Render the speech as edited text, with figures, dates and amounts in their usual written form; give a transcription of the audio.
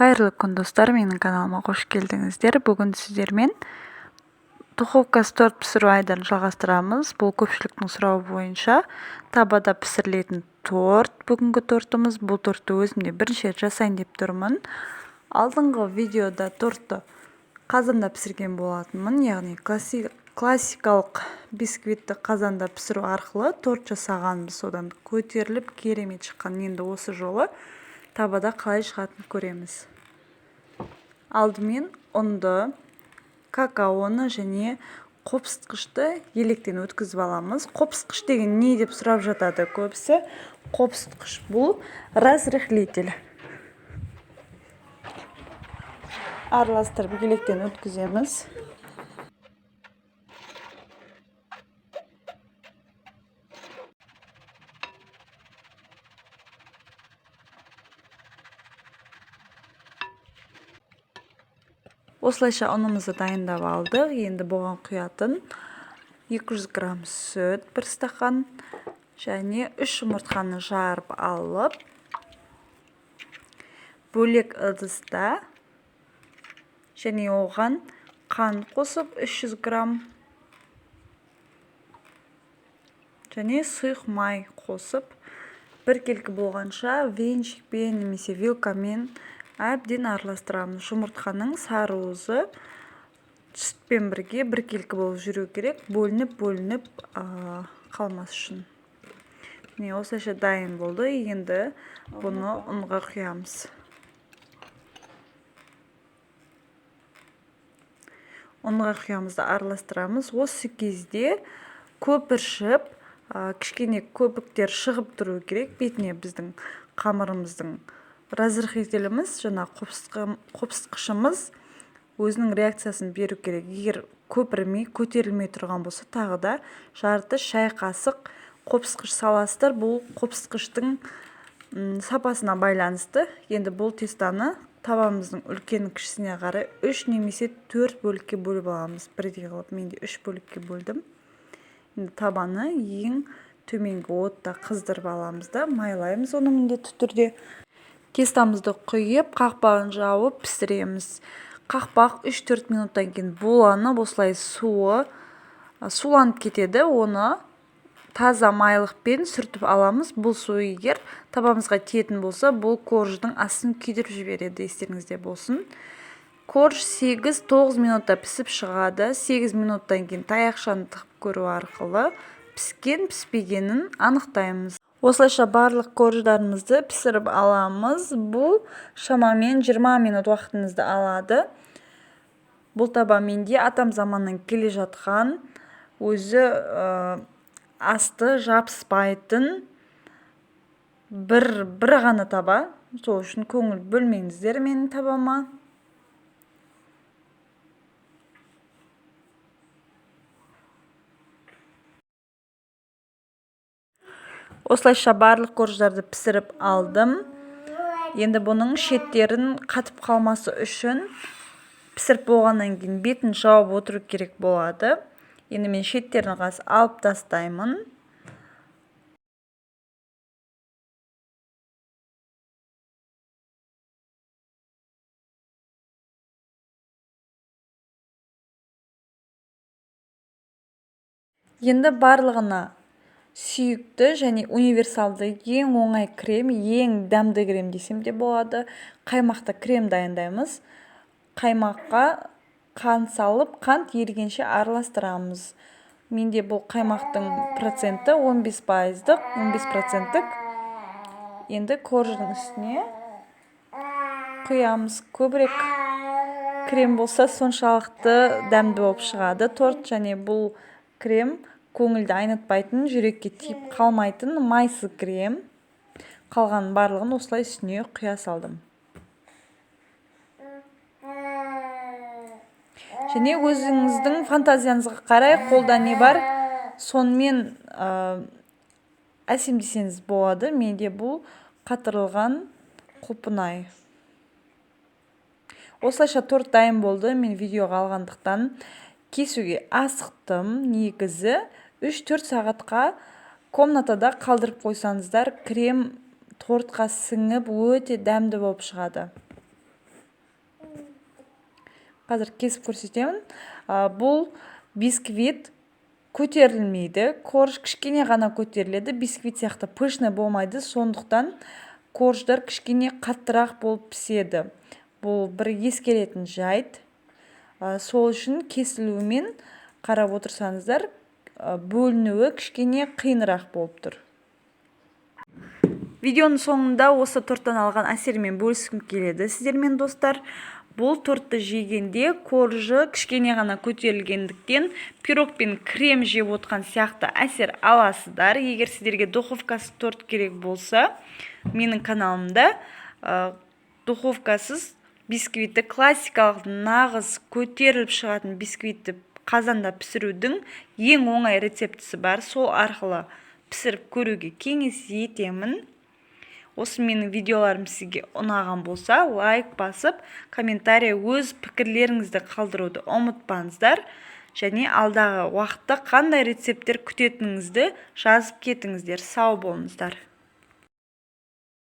Қайырлы күн достар, менің каналыма қош келдіңіздер. Бүгін сіздермен духовкасы торт пісіру айдарын жалғастырамыз. Бұл көпшіліктің сұрауы бойынша табада пісірілетін торт. Бүгінгі тортымыз. Бұл тортты өзімде бірінші рет жасайын деп тұрмын. Алдыңғы видеода тортты қазанда пісірген болатынмын, яғни классикалық бисквитті қазанда пісіру арқылы торт жасағанбыз. Содан көтеріліп керемет шыққан. Енді осы жолы табада қалай шығатынын көреміз. Алдымен ұнды, какаоны және қопсытқышты електен өткізіп аламыз. Қопсытқыш деген не деп сұрап жатады көбісі. Қопсытқыш бұл разрыхлитель. Араластырып електен өткіземіз. Осылайша ұнымызды дайындап алдық. Енді бұған құятын 200 грамм сүт, 1 стақан және 3 жұмыртқаны жарып алып, бөлек ыдыста және оған қант қосып 300 грамм және сұйық май қосып, біркелкі болғанша венчикпен немесе вилкамен әбден араластырамыз. Жұмыртқаның сары уызы сүтпен бірге біркелкі болып жүру керек, бөлініп қалмас үшін. Міне осылайша дайын болды. Енді бұны ұнға құямыз. Ұнға құямызды араластырамыз. Осы кезде көпіршіп, кішкене көпіктер шығып тұру керек бетіне біздің қамырымыздың. Разрыхлителіміз, жаңа қопсытқышымыз өзінің реакциясын беру керек. Егер көпірмей, көтерілмей тұрған болса, тағы да жарты шай қасық қопсытқыш саласыздар. Бұл қопсытқыштың сапасына байланысты. Енді бұл тестаны табамыздың үлкен кішісіне қарай 3 немесе 4 бөлікке бөліп аламыз. Бірдей қылып, мен де 3 бөлікке бөлдім. Енді табаны ең төменгі отта қыздырып аламыз да майлаймыз оны міндетті түрде. Тестамызды құйып, қақпағын жауып пісіреміз. Қақпақ 3-4 минуттан кейін буланып, осылай суланып кетеді. Оны таза майлықпен сүртіп аламыз. Бұл су егер табамызға тиетін болса, бұл корждың астын күйдіріп жібереді, естеріңізде болсын. Корж 8-9 минутта пісіп шығады. 8 минуттан кейін таяқшаны тығып көру арқылы піскен, піспегенін анықтаймыз. Осылайша барлық корждарымызды пісіріп аламыз. Бұл шамамен 20 минут уақытыңызды алады. Бұл таба менде атам заманнан келе жатқан, өзі асты жабыспайтын бір ғана таба. Сол үшін көңіл бөлмеңіздер менің табама. Осылайша барлық корждарды пісіріп алдым. Енді бұның шеттерін қатып қалмасы үшін пісіріп болғаннан кейін бетін жауып отыру керек болады. Енді мен шеттерін алып тастаймын. Енді барлығына сүйікті және универсалды ең оңай крем, ең дәмді крем десем де болады. Қаймақта крем дайындаймыз. Қаймаққа қант салып, қант ерігенше араластырамыз. Менде бұл қаймақтың проценті 15%. Енді корждың үстіне құямыз. Көбірек крем болса, соншалықты дәмді болып шығады торт. Және бұл крем көңілді айнытпайтын, жүрекке тиіп қалмайтын майсыз крем. Қалған барлығын осылай үстіне құя салдым. Және өзіңіздің фантазияңызға қарай қолда не бар, сонымен әсемдесеңіз болады. Менде бұл қатырылған құлпынай. Осылайша торт дайын болды. Мен видеоға алғандықтан кесуге асықтым. Негізі 3-4 сағатқа комнатада қалдырып қойсаңыздар, крем тортқа сіңіп өте дәмді болып шығады. Қазір кесіп көрсетемін. Бұл бисквит көтерілмейді. Корж кішкене ғана көтеріледі. Бисквит сияқты пышный болмайды. Сондықтан корждар кішкене қаттырақ болып піседі. Бұл бір ескеретін жайт. Сол үшін кесілуімен қарап отырсаңыздар, бөлінуі кішкене қиынырақ болып тұр. Видеоның соңында осы торттан алған әсермен бөліскім келеді сіздермен, достар. Бұл тортты жегенде коржы кішкене ғана көтерілгендіктен пирог пен крем жеп отқан сияқты әсер аласыздар. Егер сіздерге духовкасыз торт керек болса, менің каналымда духовкасыз бисквитті, классикалық нағыз көтеріліп шығатын бисквитті қазанда пісірудің ең оңай рецептісі бар. Сол арқылы пісіріп көруге кеңес етемін. Осы менің видеоларым сізге ұнаған болса, лайк басып, комментария өз пікірлеріңізді қалдыруды ұмытпаңыздар. Және алдағы уақытта қандай рецепттер күтетініңізді жазып кетіңіздер. Сау болыңыздар.